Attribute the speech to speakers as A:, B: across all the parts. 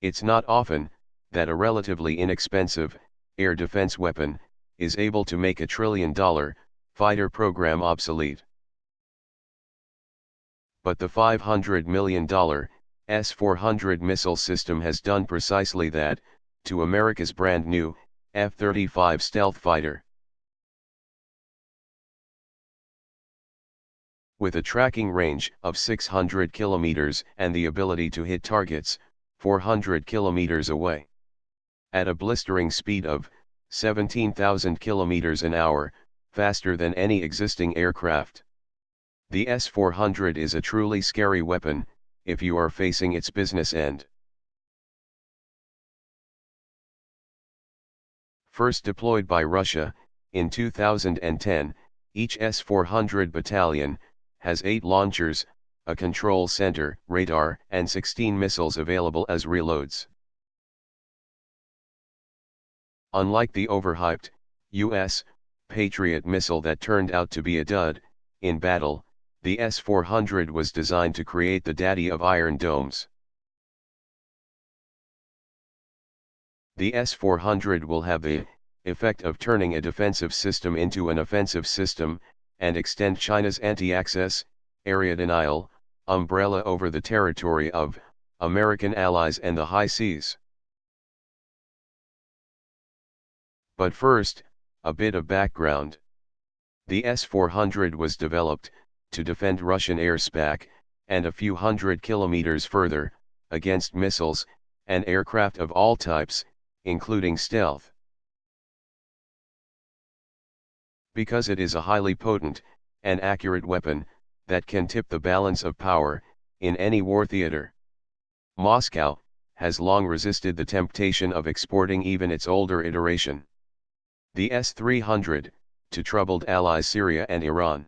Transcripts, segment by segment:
A: It's not often that a relatively inexpensive air defense weapon is able to make $1 trillion fighter program obsolete. But the $500 million S-400 missile system has done precisely that, to America's brand new F-35 stealth fighter. With a tracking range of 600 kilometers and the ability to hit targets 400 kilometers away at a blistering speed of 17,000 kilometers an hour, faster than any existing aircraft. The S-400 is a truly scary weapon, if you are facing its business end. First deployed by Russia, in 2010, each S-400 battalion has 8 launchers, a control center, radar, and 16 missiles available as reloads. Unlike the overhyped U.S. Patriot missile that turned out to be a dud in battle, the S-400 was designed to create the daddy of Iron Domes. The S-400 will have the effect of turning a defensive system into an offensive system, and extend China's anti-access, area denial, umbrella over the territory of American allies and the high seas. But first, a bit of background. The S-400 was developed to defend Russian airspace, and a few hundred kilometers further, against missiles and aircraft of all types, including stealth. Because it is a highly potent and accurate weapon that can tip the balance of power in any war theater, Moscow has long resisted the temptation of exporting even its older iteration, the S-300, to troubled allies Syria and Iran.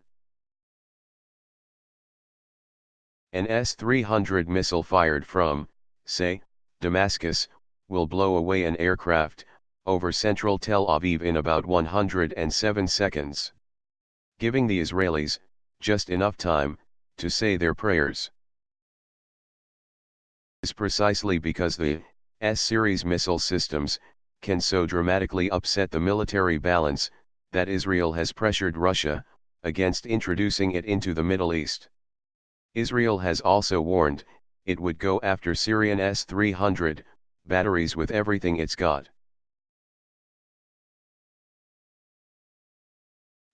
A: An S-300 missile fired from, say, Damascus, will blow away an aircraft over central Tel Aviv in about 107 seconds, giving the Israelis just enough time to say their prayers. This is precisely because the S-series missile systems can so dramatically upset the military balance that Israel has pressured Russia against introducing it into the Middle East. Israel has also warned it would go after Syrian S-300 batteries with everything it's got.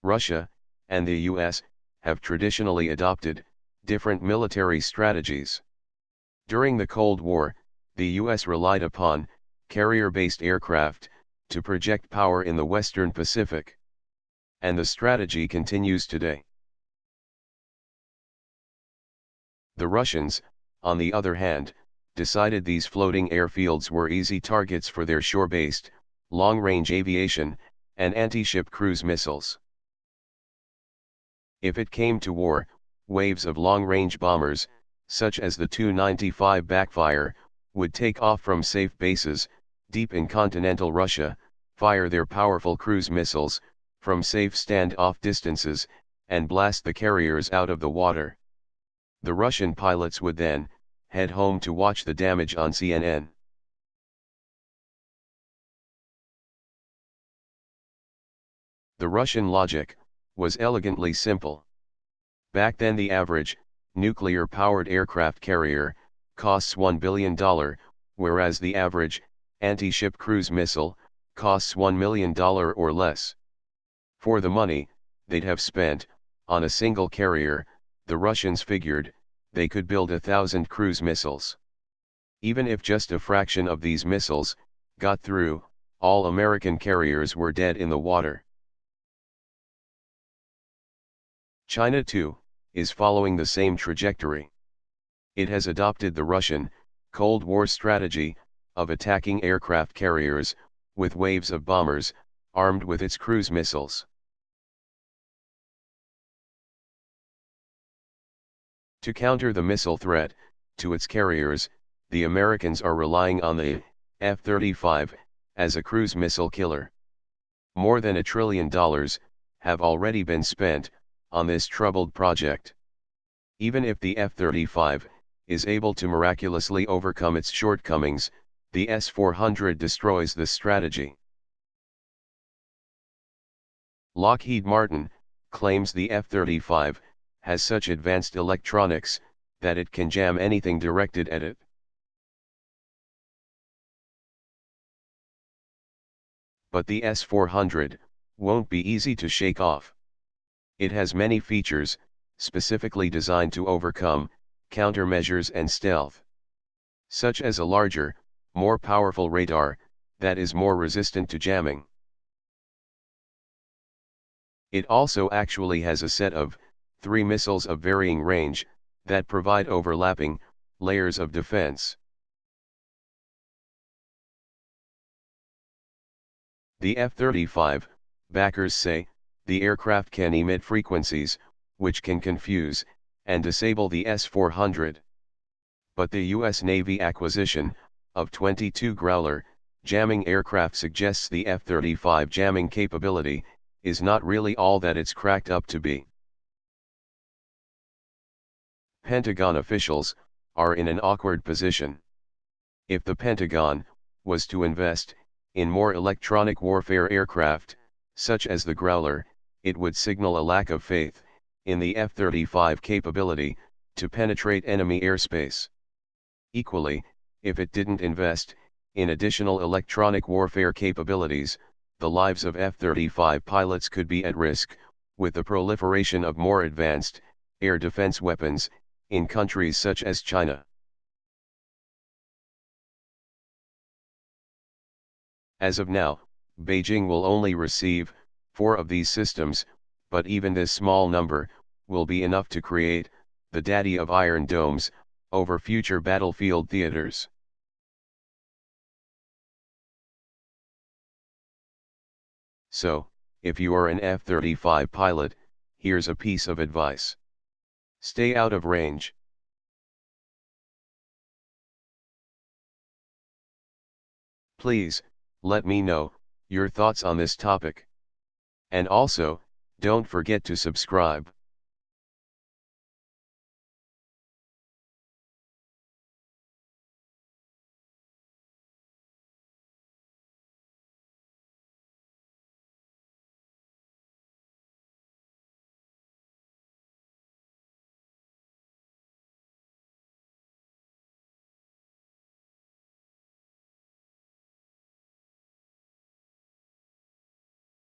A: Russia and the US have traditionally adopted different military strategies. During the Cold War, the US relied upon carrier-based aircraft to project power in the Western Pacific. And the strategy continues today. The Russians, on the other hand, decided these floating airfields were easy targets for their shore-based, long-range aviation, and anti-ship cruise missiles. If it came to war, waves of long-range bombers, such as the Tu-95 backfire, would take off from safe bases, deep in continental Russia, fire their powerful cruise missiles, from safe stand-off distances, and blast the carriers out of the water. The Russian pilots would then head home to watch the damage on CNN. The Russian logic was elegantly simple. Back then the average nuclear-powered aircraft carrier costs $1 billion, whereas the average anti-ship cruise missile costs $1 million or less. For the money they'd have spent on a single carrier, the Russians figured they could build 1,000 cruise missiles. Even if just a fraction of these missiles got through, all American carriers were dead in the water. China, too, is following the same trajectory. It has adopted the Russian Cold War strategy of attacking aircraft carriers with waves of bombers armed with its cruise missiles. To counter the missile threat to its carriers, the Americans are relying on the F-35 as a cruise missile killer. More than $1 trillion have already been spent on this troubled project. Even if the F-35 is able to miraculously overcome its shortcomings, The S-400 destroys this strategy. Lockheed Martin claims the F-35 has such advanced electronics that it can jam anything directed at it. But the S-400 won't be easy to shake off. It has many features, specifically designed to overcome countermeasures and stealth, such as a larger, more powerful radar that is more resistant to jamming. It also actually has a set of 3 missiles of varying range that provide overlapping layers of defense. The F-35, backers say, the aircraft can emit frequencies which can confuse and disable the S-400. But the U.S. Navy acquisition of 22 Growler jamming aircraft suggests the F-35 jamming capability is not really all that it's cracked up to be. Pentagon officials are in an awkward position. If the Pentagon was to invest in more electronic warfare aircraft, such as the Growler, it would signal a lack of faith in the F-35 capability to penetrate enemy airspace. Equally, if it didn't invest in additional electronic warfare capabilities, the lives of F-35 pilots could be at risk, with the proliferation of more advanced air defense weapons in countries such as China. As of now, Beijing will only receive 4 of these systems, but even this small number will be enough to create the daddy of Iron Domes over future battlefield theaters. So, if you are an F-35 pilot, here's a piece of advice. Stay out of range. Please, let me know your thoughts on this topic. And also, don't forget to subscribe.